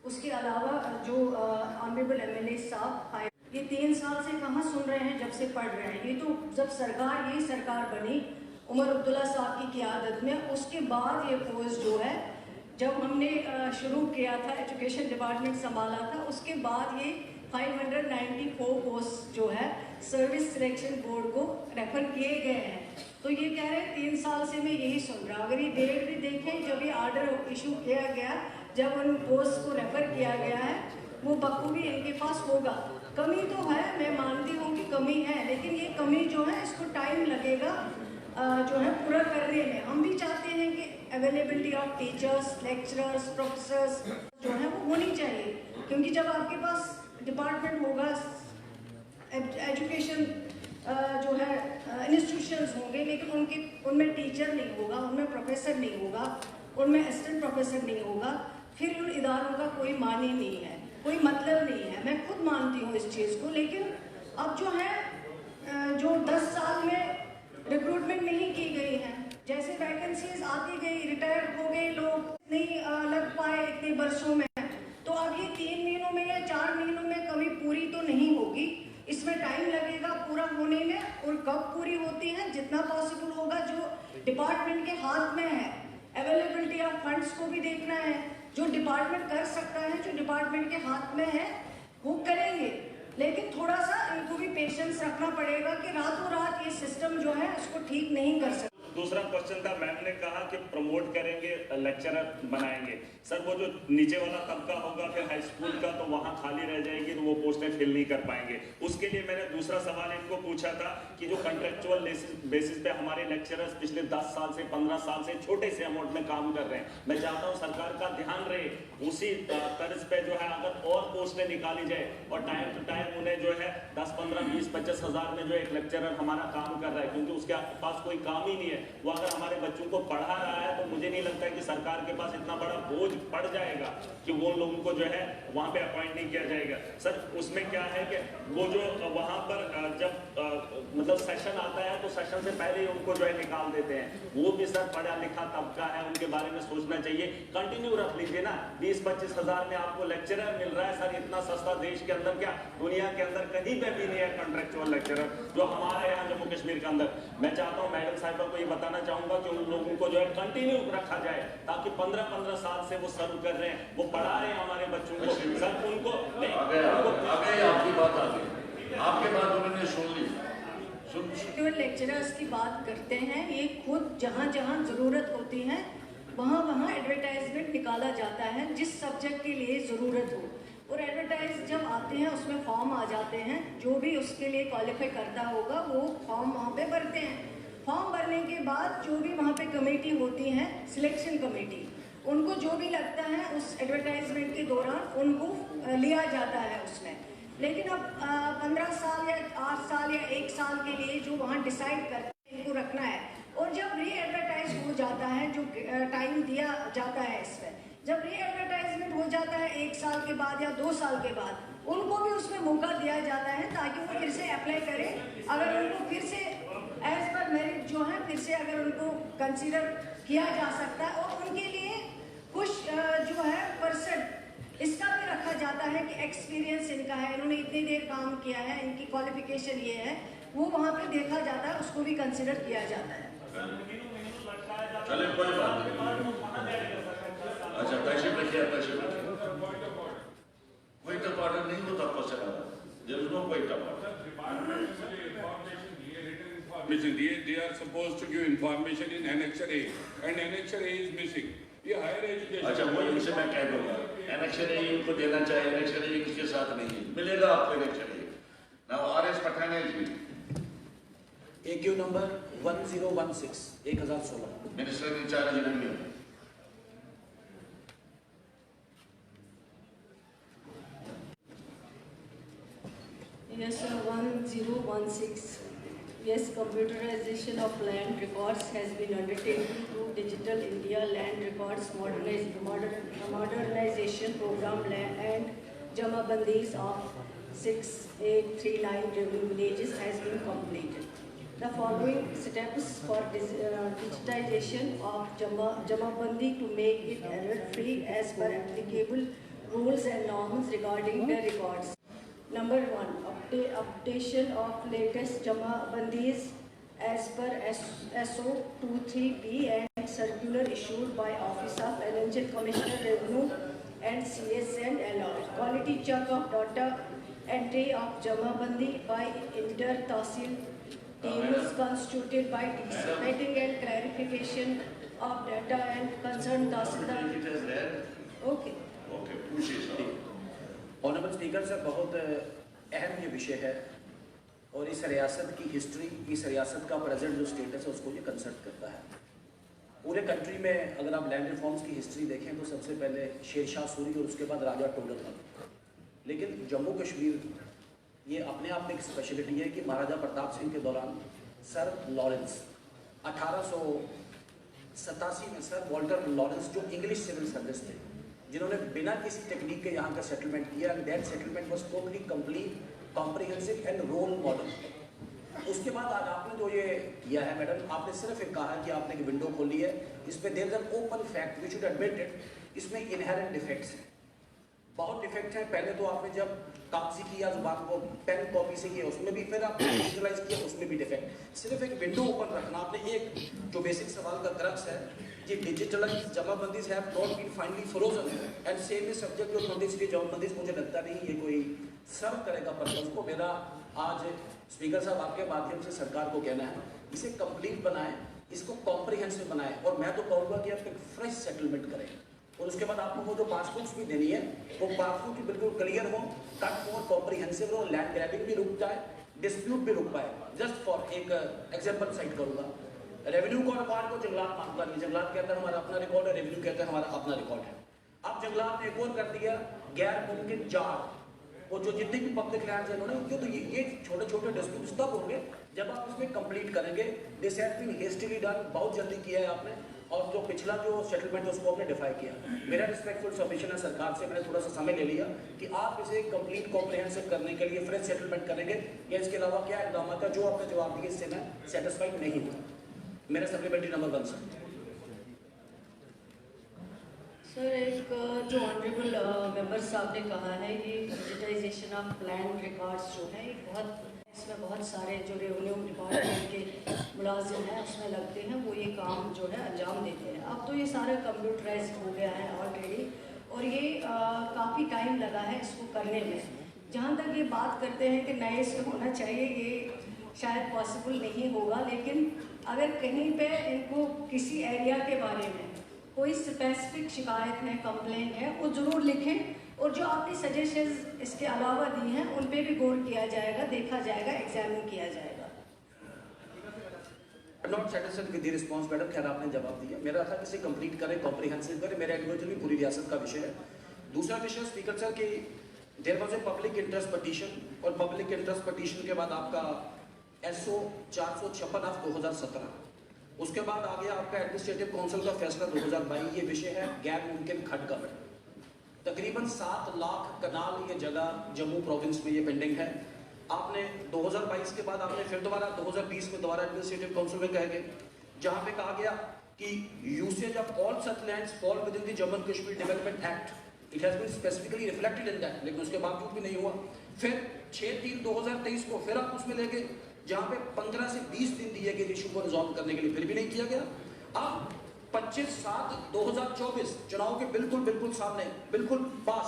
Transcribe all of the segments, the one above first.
उसके अलावा जो ऑनरेबल एमएलए साहब आए, ये 3 साल से कहाँ सुन रहे हैं जब से पढ़ रहे हैं। ये तो जब सरकार यही सरकार बनी उमर अब्दुल्ला साहब की क़ियादत में, उसके बाद ये पोस्ट जो है जब हमने शुरू किया था, एजुकेशन डिपार्टमेंट संभाला था, उसके बाद ये 594 पोस्ट जो है सर्विस सिलेक्शन बोर्ड को रेफर किए गए हैं। तो ये कह रहे हैं 3 साल से मैं यही सुन रहा। अगर ये डेट भी देखें जब ये ऑर्डर इशू किया गया, जब उन पोस्ट को रेफर किया गया है, वो बखूबी इनके पास होगा। कमी तो है, मैं मानती हूँ कि कमी है, लेकिन ये कमी जो है इसको टाइम लगेगा जो है पूरा करने में। हम भी चाहते हैं कि availability of teachers, lecturers, professors जो है वो होनी चाहिए, क्योंकि जब आपके पास डिपार्टमेंट होगा, एजुकेशन जो है इंस्टीट्यूशंस होंगे, लेकिन उनमें टीचर नहीं होगा, उनमें प्रोफेसर नहीं होगा, उनमें असिस्टेंट प्रोफेसर नहीं होगा, फिर उन इदारों का कोई मानी नहीं है, कोई मतलब नहीं है। मैं खुद मानती हूँ इस चीज़ को, लेकिन अब जो है जो 10 साल में रिक्रूटमेंट नहीं की गई है, जैसे वैकेंसीज आती गई, रिटायर हो गए लोग, नहीं लग पाए इतने वर्षों में, तो अब ये 3 महीनों में या 4 महीनों में कभी पूरी तो नहीं होगी, इसमें टाइम लगेगा पूरा होने में। और कब पूरी होती है, जितना पॉसिबल होगा, जो डिपार्टमेंट के हाथ में है। अवेलेबिलिटी ऑफ फंड्स को भी देखना है, जो डिपार्टमेंट कर सकता है, जो डिपार्टमेंट के हाथ में है वो करेंगे, लेकिन थोड़ा सा इनको भी पेशेंस रखना पड़ेगा कि रातों रात ये सिस्टम जो है उसको ठीक नहीं कर सकते। दूसरा क्वेश्चन था, मैम ने कहा कि प्रमोट करेंगे, लेक्चरर बनाएंगे। सर वो जो नीचे वाला तबका होगा फिर हाई स्कूल का, तो वहाँ खाली रह जाएगी, तो वो पोस्टें फिल नहीं कर पाएंगे। उसके लिए मैंने दूसरा सवाल इनको पूछा था कि जो कंट्रेक्चुअल बेसिस पे हमारे लेक्चरर्स पिछले 10 साल से 15 साल से छोटे से अमाउंट में काम कर रहे हैं, मैं चाहता हूँ सरकार का ध्यान रहे, उसी तर्ज पे जो है अगर और पोस्टें निकाली जाए और टाइम टू टाइम उन्हें जो है 10, 15, 20, 25 हज़ार में जो एक लेक्चरर हमारा काम कर रहा है, क्योंकि उसके पास कोई काम ही नहीं है, वो अगर हमारे बच्चों को पढ़ा रहा है, तो मुझे नहीं लगता है कि सरकार के पास इतना बड़ा बोझ पड़ जाएगा कि वो लोगों को जो है वहां पे अपॉइंट नहीं किया जाएगा। सर उसमें क्या है कि वो जो वहां पर जब मतलब सेशन आता है तो सेशन से पहले ही उनको जो है निकाल देते हैं। वो भी सर पढ़ा लिखा तबका है, उनके बारे में सोचना चाहिए। कंटिन्यू रख लीजिए ना, 20-25 हज़ार में आपको लेक्चरर मिल रहा है। सर इतना सस्ता देश के अंदर, क्या दुनिया के अंदर कहीं पे भी नहीं है कंट्रेक्चुअल लेक्चरर जो हमारे यहाँ जम्मू कश्मीर के अंदर। मैं चाहता हूँ मैडम साहिबा को ये बताना चाहूंगा कि उन लोगों को जो है कंटिन्यू रखा जाए, ताकि 15-15 साल से वो सर्व कर रहे हैं, वो पढ़ा रहे हैं हमारे बच्चों को। सर उनको आपकी बात आ गई, आपके बात उन्होंने सुन ली। लेक्चरर्स की बात करते हैं, ये खुद जहाँ जहाँ ज़रूरत होती है वहाँ वहाँ एडवर्टाइजमेंट निकाला जाता है जिस सब्जेक्ट के लिए ज़रूरत हो, और एडवर्टाइज जब आते हैं उसमें फॉर्म आ जाते हैं, जो भी उसके लिए क्वालिफाई करता होगा वो फॉर्म वहाँ पे भरते हैं। फॉर्म भरने के बाद जो भी वहाँ पे कमेटी होती है, सिलेक्शन कमेटी, उनको जो भी लगता है उस एडवर्टाइजमेंट के दौरान उनको लिया जाता है उसमें। लेकिन अब 15 साल या 8 साल या 1 साल के लिए जो वहाँ डिसाइड करते हैं इनको रखना है, और जब री एडवर्टाइज हो जाता है, जो टाइम दिया जाता है इसमें, जब री एडवर्टाइजमेंट हो जाता है 1 साल के बाद या 2 साल के बाद, उनको भी उसमें मौका दिया जाता है ताकि वो फिर से अप्लाई करें। अगर उनको फिर से एज पर मेरिट जो है फिर से अगर उनको कंसीडर किया जा सकता है, और उनके लिए कुछ जो है परसेंट इसका भी रखा जाता है कि एक्सपीरियंस इनका है, इन्होंने इतनी देर काम किया है, इनकी क्वालिफिकेशन ये है, वो वहाँ पे देखा जाता है, उसको भी कंसीडर किया जाता है। चले कोई बात नहीं। अच्छा तशरीफ रखिए, तशरीफ रखिए। कोई टपाटर नहीं होता क्वेश्चन आ रहा, there is no कोई टपाटर। They are supposed to give information in Annexure A, and Annexure A is missing. ये higher education। अच्छा वही उनसे मैं कह दूंगा, Annexure A इनको देना चाहिए, Annexure A किसके साथ नहीं है, मिलेगा आपको Annexure A। Now R.S. Pathan is AQ number 1016 1016 Minister in charge of revenue। Yes, 1016. Yes, computerization of land records has been undertaken through Digital India Land Records Modernization Program and Jamabandis of 6839 revenue villages has been completed. The following steps for digitization of Jamabandi to make it error-free as per applicable rules and norms regarding the records. Number 1, updation of latest Jamabandis as per SO 23B and circular issued by Office of Financial Commissioner Revenue and CSN allowed. Quality check of data entry of Jamabandi by inter Tahsil team is constituted by disseminating and clarification of data and concerned Tahsildar. It has read. Okay. Okay, पूछिए साहब. Honourable speaker sir, बहुत अहम ये विषय है और इस रियासत की हिस्ट्री, इस रियासत का प्रेजेंट जो स्टेटस है उसको ये कंसर्न करता है. पूरे कंट्री में अगर आप लैंड रिफॉर्म्स की हिस्ट्री देखें तो सबसे पहले शेरशाह सूरी और उसके बाद राजा टोडरमल. लेकिन जम्मू कश्मीर ये अपने आप में एक स्पेशलिटी है कि महाराजा प्रताप सिंह के दौरान सर लॉरेंस 1887 में सर वॉल्टर लॉरेंस जो इंग्लिश सिविल सर्विस थे, जिन्होंने बिना किसी टेक्निक के यहाँ का सेटलमेंट किया, and that settlement was totally complete, comprehensive and role model. उसके बाद आज आपने जो ये किया है मैडम, आपने सिर्फ एक कहा कि आपने एक विंडो खोली है, इस पे there is an open fact we should admit it, इसमें इनहेरेंट डिफेक्ट्स हैं, बहुत डिफेक्ट हैं. पहले तो आपने जब कागजी किया जुबान को पेन कॉपी से किया उसमें भी, फिर आपने डिजिटलाइज किया उसमें भी डिफेक्ट. सिर्फ एक विंडो ओपन रखना, आपने एक जो बेसिक सवाल का क्रक्स है, ये डिजिटलाइज जमाबंदीज have not been finally frozen and same is subject to 23 जमाबंदीज. मुझे लगता नहीं ये कोई सर्व करेगा पर्पज को. मेरा आज स्पीकर साहब आपके माध्यम से सरकार को कहना है, इसे कंप्लीट बनाएं, इसको कॉम्प्रिहेंसिव बनाएं, और मैं तो कहूँगा कि आप एक फ्रेश सेटलमेंट करें. और उसके बाद आपको वो जो पासबुक्स भी देनी है वो पासबुक भी बिल्कुल क्लियर हो, कट हो, कॉम्प्रिहेंसिव हो, लैंड ग्रैबिंग भी रुक जाए, डिस्प्यूट भी रुक पाए. जस्ट फॉर एक एग्जांपल साइट करूंगा, रेवेन्यू को रिकॉर्ड को जंगलात मानता नहीं, जंगलात कहता है हमारा अपना रिकॉर्ड है, रेवेन्यू कहता है हमारा अपना रिकॉर्ड है. अब जंगलात ने एक और कर दिया गैर मुमकिन जाड़, वो जो जितने भी पब्लिक लैंड्स हैं उन्होंने, तो ये छोटे छोटे डिस्प्यूट्स तब होंगे जब आप इसमें कंप्लीट करेंगे. This has been hastily done, बहुत जल्दी किया है आपने, और जो पिछला जो सेटलमेंट है उसको आपने डिफाई किया. मेरा रिस्पेक्टफुल सबमिशन है सरकार से, मैंने थोड़ा सा समय ले लिया कि आप इसे कंप्लीट कॉम्प्रिहेंसिव करने के लिए फ्रेश सेटलमेंट करेंगे या इसके अलावा क्या इकदाम था. जो आपने जवाब दिया इससे मैं सेटिस्फाइड नहीं हूँ. मेरा सप्लीमेंट्री नंबर 1 सर, एक जो ऑनरेबल मेंबर साहब ने कहा है, ये डिजिटाइजेशन ऑफ लैंड रिकॉर्ड्स जो है बहुत, इसमें बहुत सारे जो रेवेन्यू डिपार्टमेंट के मुलाजिम हैं उसमें लगते हैं, वो ये काम जो है अंजाम देते हैं. अब तो ये सारा कंप्यूटराइज हो गया है ऑलरेडी, और ये काफ़ी टाइम लगा है इसको करने में. जहाँ तक ये बात करते हैं कि नए से होना चाहिए, ये शायद पॉसिबल नहीं होगा. लेकिन अगर कहीं पे इनको किसी एरिया के बारे में कोई स्पेसिफिक शिकायत है, कंप्लेंट है, वो ज़रूर लिखें, और जो आपने सजेशंस इसके अलावा दी हैं उन पे भी गौर किया जाएगा, देखा जाएगा, एग्जामिन किया जाएगा. Not satisfied with the response madam. खैर आपने जवाब दिया. मेरा था कि इसे कंप्लीट करें, कॉम्प्रिहेंसिव करें. मेरा इंडिविजुअली पूरी रियासत का विषय है. दूसरा विषय स्पीकर सर कि there was a public interest petition, और पब्लिक इंटरेस्ट पटिशन के बाद आपका SO 456 ऑफ 2017, उसके बाद आ गया आपका एडमिनिस्ट्रेटिव काउंसिल का फैसला 2022. ये विषय है गैर मुमकिन खड कवर. तकरीबन 7 लाख कनाल ये जगह जम्मू प्रोविंस में ये पेंडिंग है. आपने 2022 के बाद आपने फिर दोबारा 2020 में दोबारा एडमिनिस्ट्रेटिव काउंसिल में कह गए, जहां पे कहा गया कि usage of all such lands fall within the Jammu Kashmir development act. It has been specifically reflected in that, लेकिन उसके बावजूद भी नहीं हुआ. फिर 6/3/2023 को फिर आप उसमें ले गए, जहां पे 15 से 20 दिन दिए गए इशू को रिजॉल्व करने के लिए, फिर भी नहीं किया गया. अब 25/7/2024 चुनाव के बिल्कुल सामने, बिल्कुल पास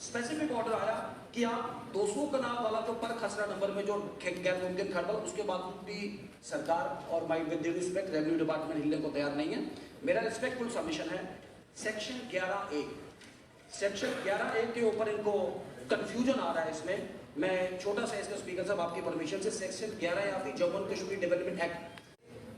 स्पेसिफिक ऑर्डर आया कि आप 200 कनाल वाला जो पर खसरा नंबर में जो गैर मुमकिन खड़बल, उसके बावजूद भी सरकार और my with due respect revenue department हिलने को तैयार नहीं है. मेरा रिस्पेक्टफुल सबमिशन है, सेक्शन 11A, सेक्शन 11A के ऊपर इनको कंफ्यूजन आ रहा है. इसमें मैं छोटा सा इसका स्पीकर साहब आपकी परमिशन से section 11 of the Jammu and Kashmir development act,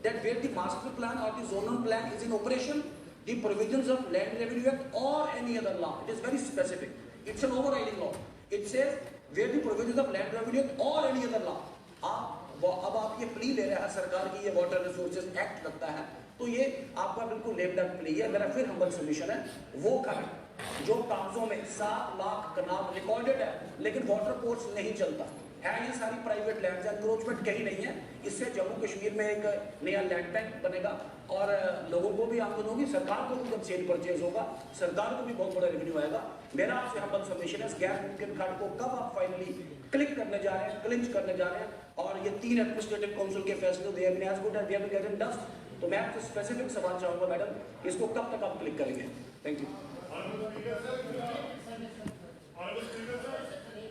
that where the master plan or the zonal plan is in operation, the provisions of land revenue act or any other law, it is very specific, it's an overriding law. It says where the provisions of land revenue act or any other law. अब आप ये plea ले रहे हैं सरकार की, ये water resources act लगता है, तो ये आपका बिल्कुल लेफ्ट आउट प्ली है. मेरा फिर हम्बल सबमिशन है, वो खंड जो कागजों में 7 लाख कनाल रिकॉर्डेड है लेकिन वाटर कोर्स नहीं चलता है, ये सारी प्राइवेट लैंड, एनक्रोचमेंट कहीं नहीं है. इससे जम्मू कश्मीर में एक नया लैंड बैंक बनेगा और लोगों को भी आमदन होगी, सरकार को भी जब सेल परचेज होगा सरकार को भी बहुत बड़ा रेवेन्यू आएगा। मेरा आपसे हम्बल सबमिशन है, गैर मुमकिन कार्ड को कब आप फाइनली क्लिक करने जा रहे हैं, क्लिंच करने जा रहे हैं, और ये 3 एडमिनिस्ट्रेटिव काउंसिल के फैसले they have been as good as they have been getting dust. तो मैं आपसे स्पेसिफिक सवाल चाहूंगा मैडम, इसको कब तक आप क्लिक करेंगे? Thank you.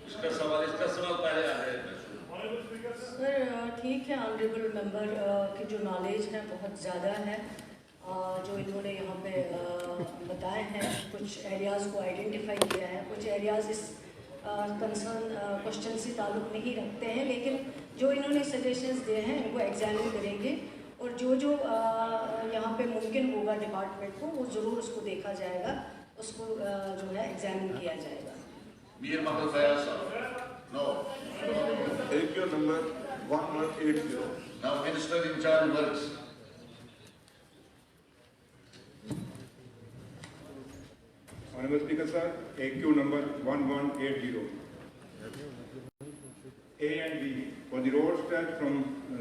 इसका सवाल पहले आ रहे हैं। सर ठीक है, ऑनरेबल मेंबर की जो नॉलेज है बहुत ज़्यादा है, जो इन्होंने यहाँ पे बताए हैं, कुछ एरियाज़ को आइडेंटिफाई किया है, कुछ एरियाज़ इस कंसर्न क्वेश्चन से ताल्लुक़ नहीं रखते हैं, लेकिन जो इन्होंने सजेशंस दिए हैं इनको एग्जामिन करेंगे और जो यहाँ पे मुमकिन होगा डिपार्टमेंट को वो ज़रूर उसको देखा जाएगा, उसको जो है एग्जामिन किया जाएगा। Mir Mahmoud Fayaz. No. AQ number 1180. Now Minister in charge works. Honorable Speaker sir, AQ number 1180. A and B for the road stretch from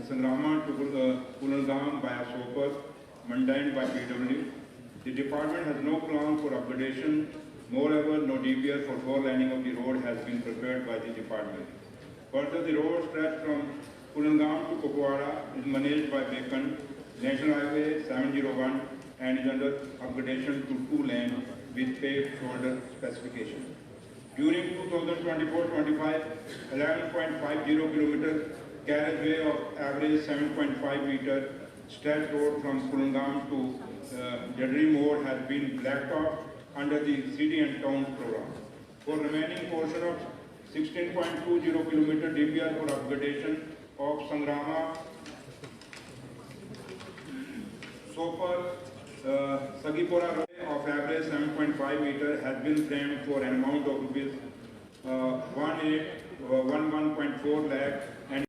Sangrama to Kulangam via Sopar, maintained by PW. The department has no plan for upgradation. Moreover, no DPR for floor lining of the road has been prepared by the department. Further, the road stretch from Kulangam to Kukwara is managed by Beacon National Highway 701 and is under upgradation to 2-lane with paved shoulder specification. During 2024-25, 11.50 km carriageway of average 7.5 meter stretch road from Kulangam to Jadri Mode has been blacktop under the City and Town program. For remaining portion of 16.20 km DPR for upgradation of Sangrama, Sopar, Sagipura of average 7.5 meter has been framed for an amount of rupees 11.4 lakh and